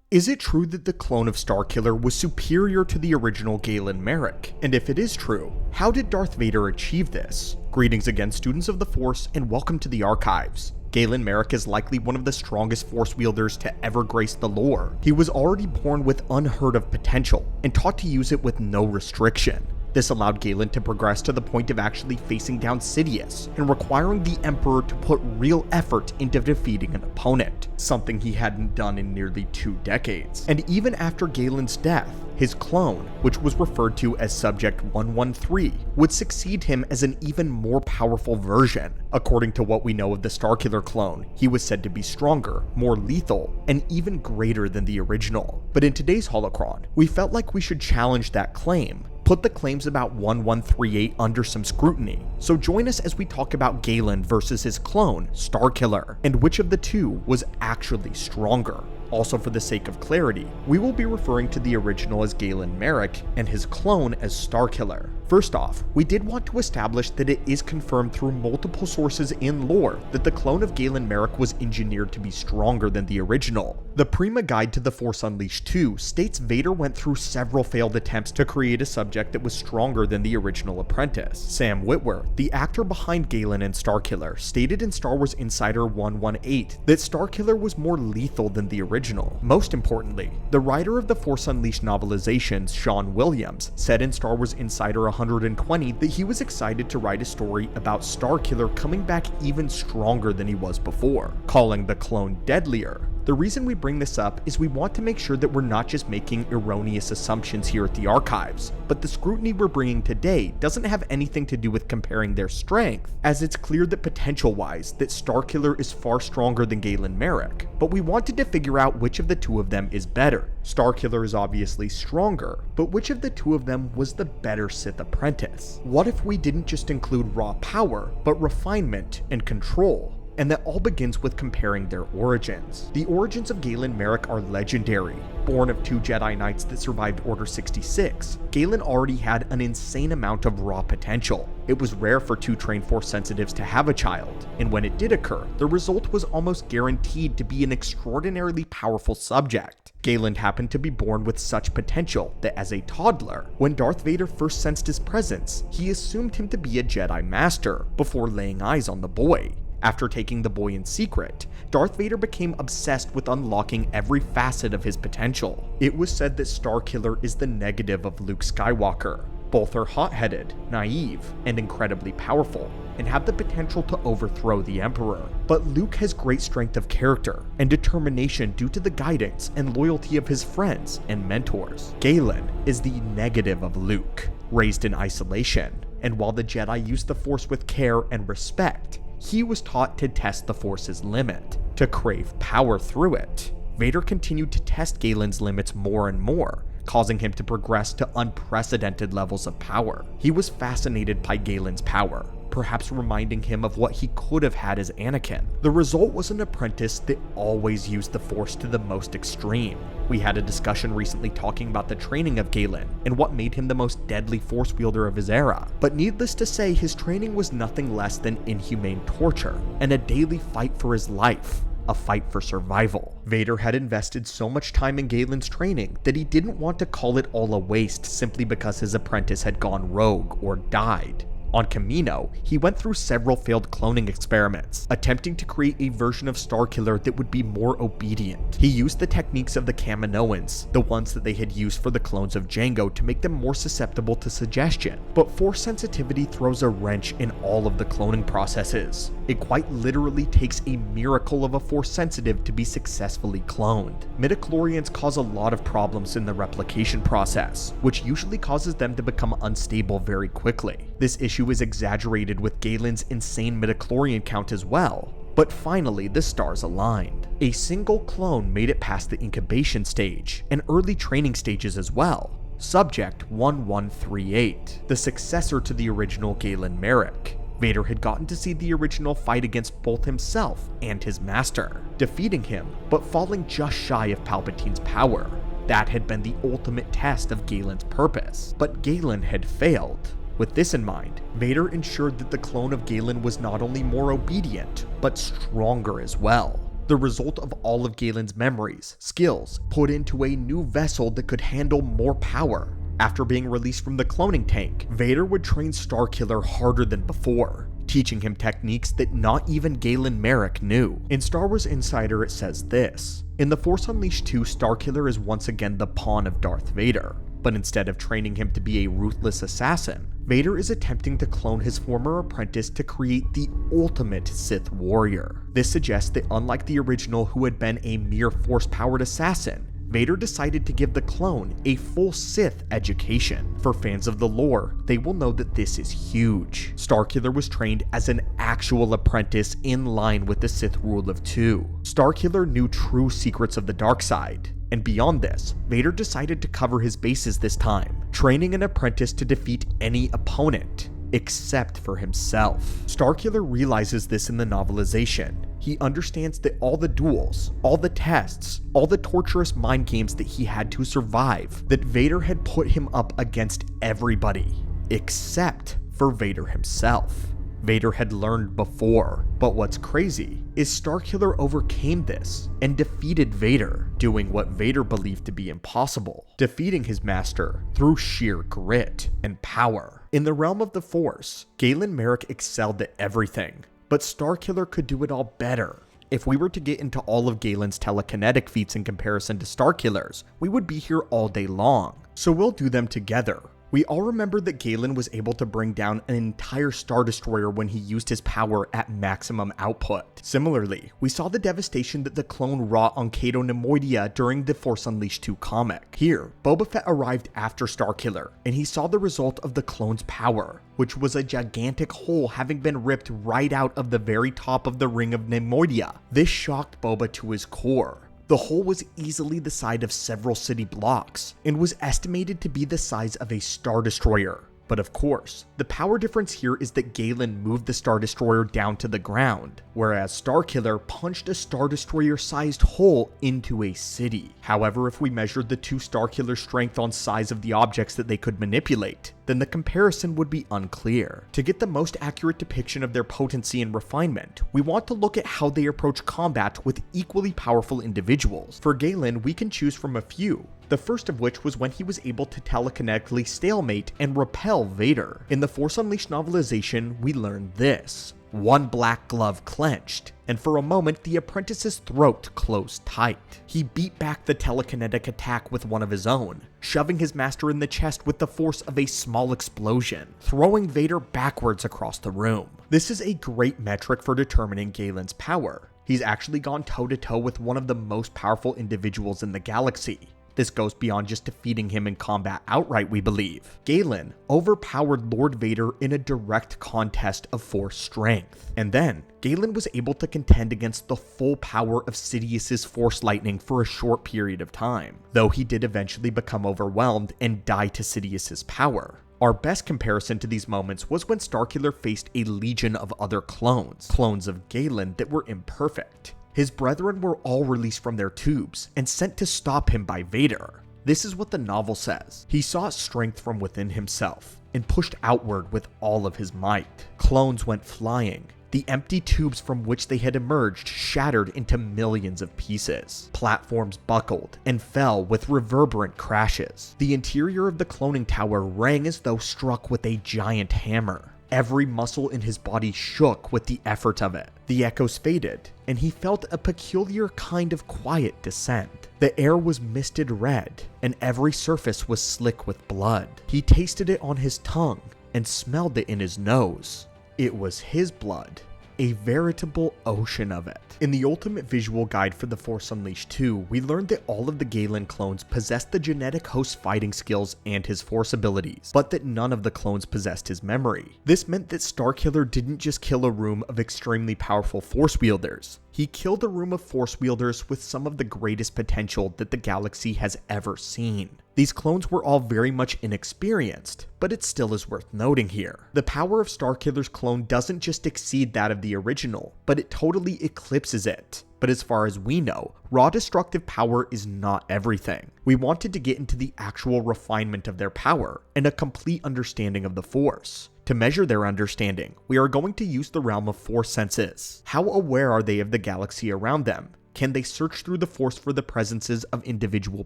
Is it true that the clone of Starkiller was superior to the original Galen Marek? And if it is true, how did Darth Vader achieve this? Greetings again, students of the Force, and welcome to the Archives. Galen Marek is likely one of the strongest Force wielders to ever grace the lore. He was already born with unheard of potential, and taught to use it with no restriction. This allowed Galen to progress to the point of actually facing down Sidious, and requiring the Emperor to put real effort into defeating an opponent, something he hadn't done in nearly 2 decades. And even after Galen's death, his clone, which was referred to as Subject 113, would succeed him as an even more powerful version. According to what we know of the Starkiller clone, he was said to be stronger, more lethal, and even greater than the original. But in today's holocron, we felt like we should challenge that claim, put the claims about 1138 under some scrutiny. So join us as we talk about Galen versus his clone, Starkiller, and which of the two was actually stronger. Also, for the sake of clarity, we will be referring to the original as Galen Marek and his clone as Starkiller. First off, we did want to establish that it is confirmed through multiple sources in lore that the clone of Galen Marek was engineered to be stronger than the original. The Prima Guide to the Force Unleashed 2 states Vader went through several failed attempts to create a subject that was stronger than the original apprentice. Sam Witwer, the actor behind Galen and Starkiller, stated in Star Wars Insider 118 that Starkiller was more lethal than the original. Most importantly, the writer of the Force Unleashed novelizations, Sean Williams, said in Star Wars Insider 120 that he was excited to write a story about Starkiller coming back even stronger than he was before, calling the clone deadlier. The reason we bring this up is we want to make sure that we're not just making erroneous assumptions here at the Archives, but the scrutiny we're bringing today doesn't have anything to do with comparing their strength, as it's clear that potential-wise that Starkiller is far stronger than Galen Marek, but we wanted to figure out which of the two of them is better. Starkiller is obviously stronger, but which of the two of them was the better Sith apprentice? What if we didn't just include raw power, but refinement and control? And that all begins with comparing their origins. The origins of Galen Marek are legendary. Born of 2 Jedi Knights that survived Order 66, Galen already had an insane amount of raw potential. It was rare for 2 trained Force sensitives to have a child, and when it did occur, the result was almost guaranteed to be an extraordinarily powerful subject. Galen happened to be born with such potential that as a toddler, when Darth Vader first sensed his presence, he assumed him to be a Jedi Master before laying eyes on the boy. After taking the boy in secret, Darth Vader became obsessed with unlocking every facet of his potential. It was said that Starkiller is the negative of Luke Skywalker. Both are hot-headed, naive, and incredibly powerful, and have the potential to overthrow the Emperor. But Luke has great strength of character and determination due to the guidance and loyalty of his friends and mentors. Galen is the negative of Luke, raised in isolation, and while the Jedi use the Force with care and respect, he was taught to test the Force's limit, to crave power through it. Vader continued to test Galen's limits more and more, causing him to progress to unprecedented levels of power. He was fascinated by Galen's power, perhaps reminding him of what he could have had as Anakin. The result was an apprentice that always used the Force to the most extreme. We had a discussion recently talking about the training of Galen and what made him the most deadly Force wielder of his era. But needless to say, his training was nothing less than inhumane torture and a daily fight for his life. A fight for survival. Vader had invested so much time in Galen's training that he didn't want to call it all a waste simply because his apprentice had gone rogue or died. On Kamino, he went through several failed cloning experiments, attempting to create a version of Starkiller that would be more obedient. He used the techniques of the Kaminoans, the ones that they had used for the clones of Jango, to make them more susceptible to suggestion. But Force sensitivity throws a wrench in all of the cloning processes. It quite literally takes a miracle of a Force sensitive to be successfully cloned. Midichlorians cause a lot of problems in the replication process, which usually causes them to become unstable very quickly. This issue is exaggerated with Galen's insane midichlorian count as well. But finally, the stars aligned. A single clone made it past the incubation stage, and early training stages as well. Subject 1138, the successor to the original Galen Marek. Vader had gotten to see the original fight against both himself and his master, defeating him, but falling just shy of Palpatine's power. That had been the ultimate test of Galen's purpose, but Galen had failed. With this in mind, Vader ensured that the clone of Galen was not only more obedient, but stronger as well. the result of all of Galen's memories, skills, put into a new vessel that could handle more power. After being released from the cloning tank, Vader would train Starkiller harder than before, teaching him techniques that not even Galen Marek knew. In Star Wars Insider it says this: in The Force Unleashed 2, Starkiller is once again the pawn of Darth Vader, but instead of training him to be a ruthless assassin, Vader is attempting to clone his former apprentice to create the ultimate Sith warrior. This suggests that unlike the original, who had been a mere force-powered assassin, Vader decided to give the clone a full Sith education. For fans of the lore, they will know that this is huge. Starkiller was trained as an actual apprentice in line with the Sith rule of 2. Starkiller knew true secrets of the dark side. And beyond this, Vader decided to cover his bases this time, training an apprentice to defeat any opponent, except for himself. Starkiller realizes this in the novelization. He understands that all the duels, all the tests, all the torturous mind games that he had to survive, that Vader had put him up against everybody, except for Vader himself. Vader had learned before, but what's crazy is Starkiller overcame this and defeated Vader, doing what Vader believed to be impossible, defeating his master through sheer grit and power. In the realm of the Force, Galen Marek excelled at everything, but Starkiller could do it all better. If we were to get into all of Galen's telekinetic feats in comparison to Starkiller's, we would be here all day long, so we'll do them together. We all remember that Galen was able to bring down an entire Star Destroyer when he used his power at maximum output. Similarly, we saw the devastation that the clone wrought on Cato Nemoidia during the Force Unleashed 2 comic. Here, Boba Fett arrived after Starkiller, and he saw the result of the clone's power, which was a gigantic hole having been ripped right out of the very top of the ring of Nemoidia. This shocked Boba to his core. The hole was easily the size of several city blocks, and was estimated to be the size of a Star Destroyer. But of course, the power difference here is that Galen moved the Star Destroyer down to the ground, whereas Starkiller punched a Star Destroyer-sized hole into a city. However, if we measured the two Starkiller's strength on size of the objects that they could manipulate, then the comparison would be unclear. To get the most accurate depiction of their potency and refinement, we want to look at how they approach combat with equally powerful individuals. For Galen, we can choose from a few, the first of which was when he was able to telekinetically stalemate and repel Vader. In the Force Unleashed novelization, we learned this: one black glove clenched, and for a moment the apprentice's throat closed tight. He beat back the telekinetic attack with one of his own, shoving his master in the chest with the force of a small explosion, throwing Vader backwards across the room. This is a great metric for determining Galen's power. He's actually gone toe-to-toe with one of the most powerful individuals in the galaxy. This goes beyond just defeating him in combat outright, we believe. Galen overpowered Lord Vader in a direct contest of force strength. And then, Galen was able to contend against the full power of Sidious's Force Lightning for a short period of time, though he did eventually become overwhelmed and die to Sidious's power. Our best comparison to these moments was when Starkiller faced a legion of other clones of Galen that were imperfect. His brethren were all released from their tubes and sent to stop him by Vader. This is what the novel says. He sought strength from within himself and pushed outward with all of his might. Clones went flying. The empty tubes from which they had emerged shattered into millions of pieces. Platforms buckled and fell with reverberant crashes. The interior of the cloning tower rang as though struck with a giant hammer. Every muscle in his body shook with the effort of it. The echoes faded, and he felt a peculiar kind of quiet descend. The air was misted red, and every surface was slick with blood. He tasted it on his tongue and smelled it in his nose. It was his blood, a veritable ocean of it. In the ultimate visual guide for The Force Unleashed 2, we learned that all of the Galen clones possessed the genetic host's fighting skills and his force abilities, but that none of the clones possessed his memory. This meant that Starkiller didn't just kill a room of extremely powerful force wielders. He killed a room of force wielders with some of the greatest potential that the galaxy has ever seen. These clones were all very much inexperienced, but it still is worth noting here. The power of Starkiller's clone doesn't just exceed that of the original, but it totally eclipses it. But as far as we know, raw destructive power is not everything. We wanted to get into the actual refinement of their power and a complete understanding of the Force. To measure their understanding, we are going to use the realm of Force senses. How aware are they of the galaxy around them? Can they search through the Force for the presences of individual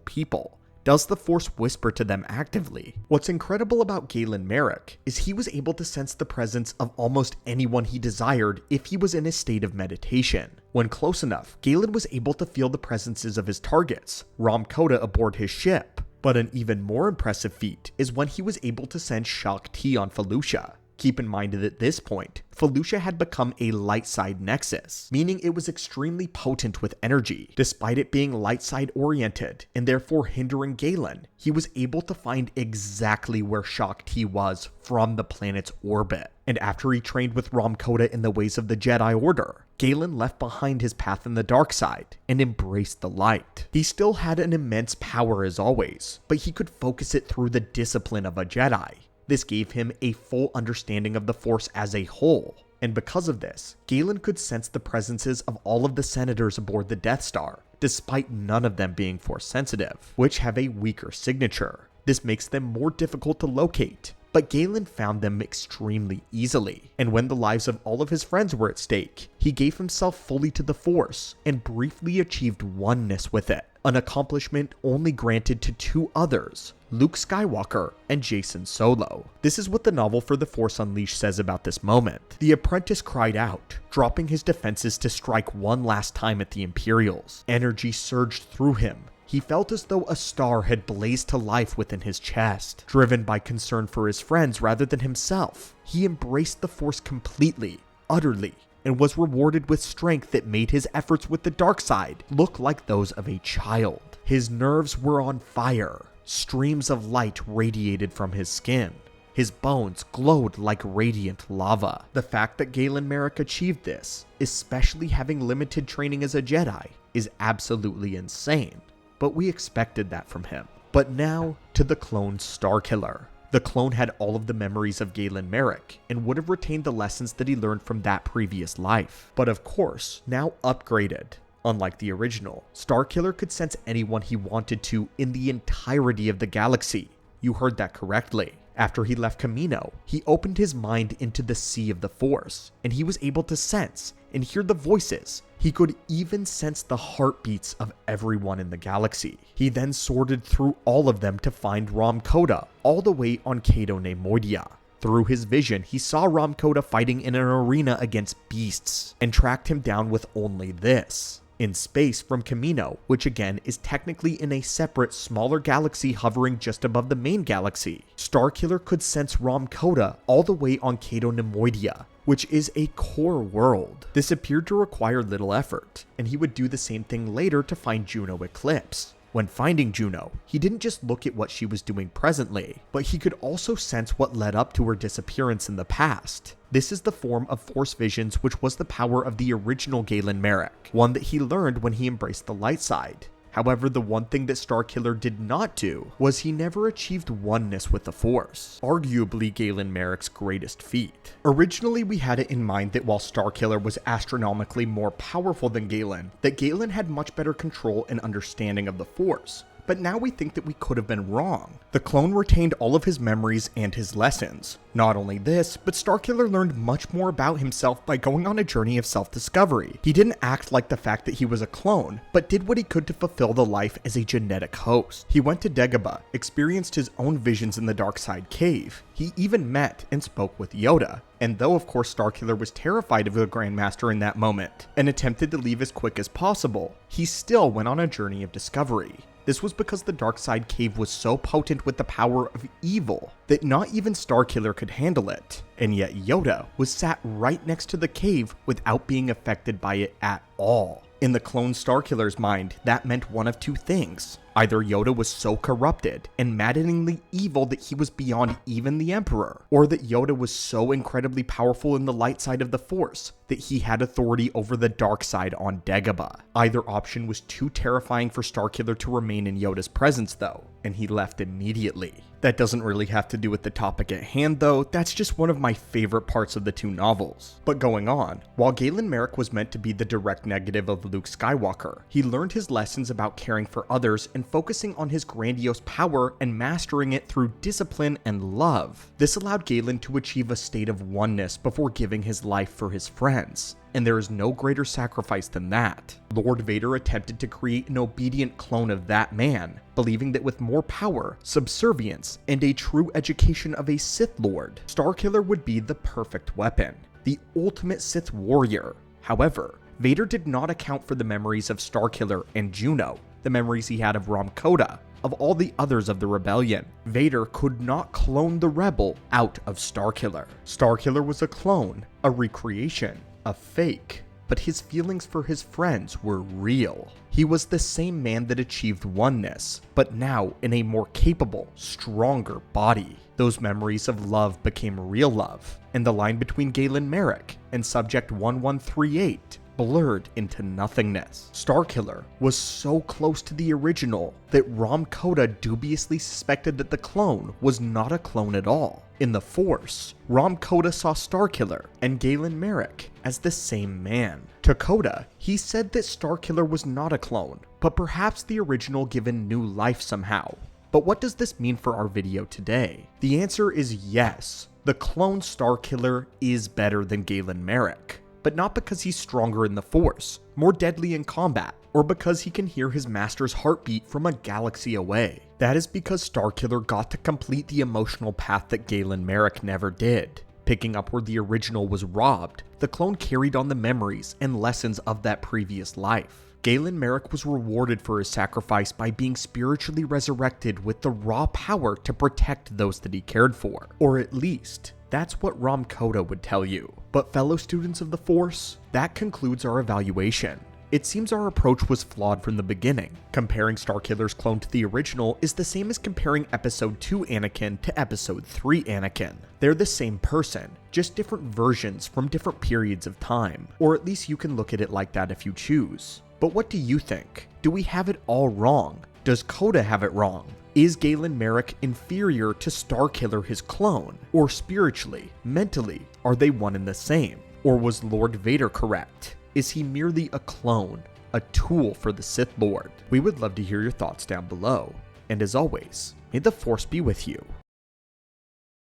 people? Does the Force whisper to them actively? What's incredible about Galen Marek is he was able to sense the presence of almost anyone he desired if he was in a state of meditation. When close enough, Galen was able to feel the presences of his targets, Rom Koda aboard his ship. But an even more impressive feat is when he was able to sense Shock T on Felucia. Keep in mind that at this point, Felucia had become a light side nexus, meaning it was extremely potent with energy. Despite it being light side oriented and therefore hindering Galen, he was able to find exactly where Shock T was from the planet's orbit. And after he trained with Rom Koda in the ways of the Jedi Order, Galen left behind his path in the dark side and embraced the light. He still had an immense power as always, but he could focus it through the discipline of a Jedi. This gave him a full understanding of the Force as a whole, and because of this, Galen could sense the presences of all of the senators aboard the Death Star, despite none of them being Force sensitive, which have a weaker signature. This makes them more difficult to locate, but Galen found them extremely easily, and when the lives of all of his friends were at stake, he gave himself fully to the Force and briefly achieved oneness with it, an accomplishment only granted to two others, Luke Skywalker and Jacen Solo. This is what the novel For the Force Unleashed says about this moment. The apprentice cried out, dropping his defenses to strike one last time at the Imperials. Energy surged through him. He felt as though a star had blazed to life within his chest. Driven by concern for his friends rather than himself, he embraced the Force completely, utterly, and was rewarded with strength that made his efforts with the dark side look like those of a child. His nerves were on fire. Streams of light radiated from his skin. His bones glowed like radiant lava. The fact that Galen Marek achieved this, especially having limited training as a Jedi, is absolutely insane. But we expected that from him. But now, to the clone Starkiller. The clone had all of the memories of Galen Marek, and would have retained the lessons that he learned from that previous life. But of course, now upgraded. Unlike the original, Starkiller could sense anyone he wanted to in the entirety of the galaxy. You heard that correctly. After he left Kamino, he opened his mind into the sea of the Force, and he was able to sense and hear the voices. He could even sense the heartbeats of everyone in the galaxy. He then sorted through all of them to find Rom Koda, all the way on Cato Neimoidia. Through his vision, he saw Rom Koda fighting in an arena against beasts, and tracked him down with only this. In space from Kamino, which again is technically in a separate, smaller galaxy hovering just above the main galaxy, Starkiller could sense Rom Koda all the way on Cato Neimoidia, which is a core world. This appeared to require little effort, and he would do the same thing later to find Juno Eclipse. When finding Juno, he didn't just look at what she was doing presently, but he could also sense what led up to her disappearance in the past. This is the form of Force visions which was the power of the original Galen Marek, one that he learned when he embraced the light side. However, the one thing that Starkiller did not do was he never achieved oneness with the Force, arguably Galen Marek's greatest feat. Originally, we had it in mind that while Starkiller was astronomically more powerful than Galen, that Galen had much better control and understanding of the Force. But now we think that we could have been wrong. The clone retained all of his memories and his lessons. Not only this, but Starkiller learned much more about himself by going on a journey of self-discovery. He didn't act like the fact that he was a clone, but did what he could to fulfill the life as a genetic host. He went to Dagobah, experienced his own visions in the Dark Side Cave. He even met and spoke with Yoda. And though of course Starkiller was terrified of the Grandmaster in that moment, and attempted to leave as quick as possible, he still went on a journey of discovery. This was because the Dark Side Cave was so potent with the power of evil that not even Starkiller could handle it, and yet Yoda was sat right next to the cave without being affected by it at all. In the clone Starkiller's mind, that meant one of two things. Either Yoda was so corrupted and maddeningly evil that he was beyond even the Emperor, or that Yoda was so incredibly powerful in the light side of the Force that he had authority over the dark side on Dagobah. Either option was too terrifying for Starkiller to remain in Yoda's presence though, and he left immediately. That doesn't really have to do with the topic at hand though, that's just one of my favorite parts of the two novels. But going on, while Galen Marek was meant to be the direct negative of Luke Skywalker, he learned his lessons about caring for others and and focusing on his grandiose power and mastering it through discipline and love. This allowed Galen to achieve a state of oneness before giving his life for his friends, and there is no greater sacrifice than that. Lord Vader attempted to create an obedient clone of that man, believing that with more power, subservience, and a true education of a Sith Lord, Starkiller would be the perfect weapon, the ultimate Sith warrior. However, Vader did not account for the memories of Starkiller and Juno, the memories he had of Rom Koda, of all the others of the rebellion. Vader could not clone the rebel out of Starkiller. Starkiller was a clone, a recreation, a fake, but his feelings for his friends were real. He was the same man that achieved oneness, but now in a more capable, stronger body. Those memories of love became real love, and the line between Galen Marek and Subject 1138 blurred into nothingness. Starkiller was so close to the original that Rom Koda dubiously suspected that the clone was not a clone at all. In the Force, Rom Koda saw Starkiller and Galen Marek as the same man. To Koda, he said that Starkiller was not a clone, but perhaps the original given new life somehow. But what does this mean for our video today? The answer is yes. The clone Starkiller is better than Galen Marek, but not because he's stronger in the Force, more deadly in combat, or because he can hear his master's heartbeat from a galaxy away. That is because Starkiller got to complete the emotional path that Galen Marek never did. Picking up where the original was robbed, the clone carried on the memories and lessons of that previous life. Galen Marek was rewarded for his sacrifice by being spiritually resurrected with the raw power to protect those that he cared for. Or at least, that's what Rom Koda would tell you. But fellow students of the Force, that concludes our evaluation. It seems our approach was flawed from the beginning. Comparing Starkiller's clone to the original is the same as comparing Episode 2 Anakin to Episode 3 Anakin. They're the same person, just different versions from different periods of time. Or at least you can look at it like that if you choose. But what do you think? Do we have it all wrong? Does Koda have it wrong? Is Galen Marek inferior to Starkiller, his clone? Or spiritually, mentally, are they one and the same? Or was Lord Vader correct? Is he merely a clone, a tool for the Sith Lord? We would love to hear your thoughts down below. And as always, may the Force be with you.